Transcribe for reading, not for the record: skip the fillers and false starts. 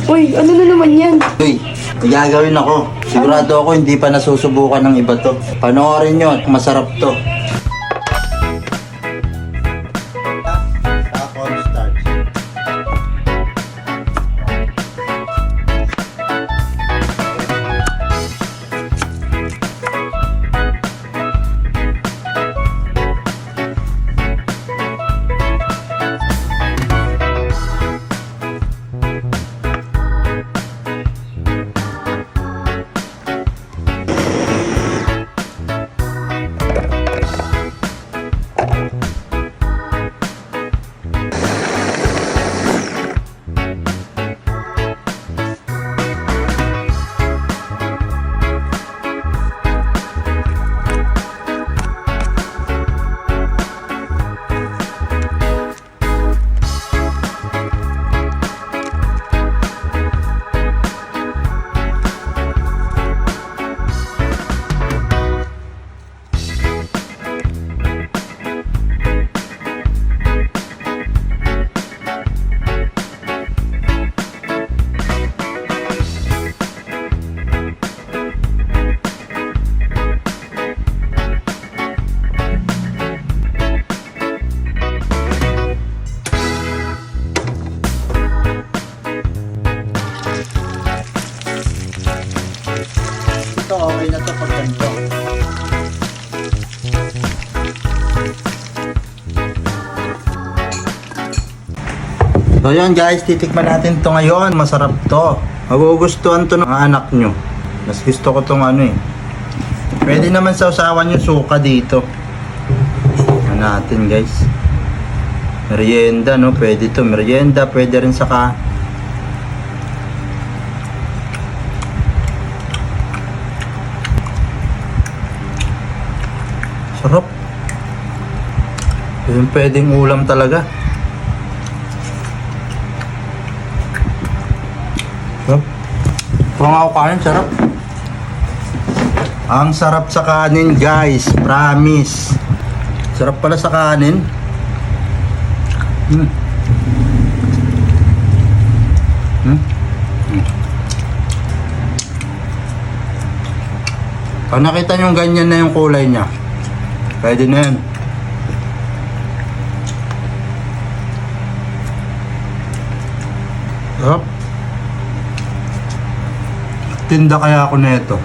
Uy, ano na naman yan? Uy, may gagawin ako. Sigurado ako hindi pa nasusubukan ng iba to. Panoorin nyo, masarap to. Ito, okay na to pag ganito. So yun guys, titikman natin to ngayon. Masarap to. Magugustuhan to ng anak nyo. Mas gusto ko tong ano eh. Pwede naman sa usawan yung suka dito. Yan natin guys. Merienda no, pwede to. Merienda, pwede rin saka sarap. Yung pwedeng ulam talaga. Sarap. Kung ako kanin, sarap. Ang sarap sa kanin guys, promise. Sarap pala sa kanin. Pag nakita nyo ganyan na yung kulay niya, pwede na yan. Sarap. Tinda kaya ako na ito.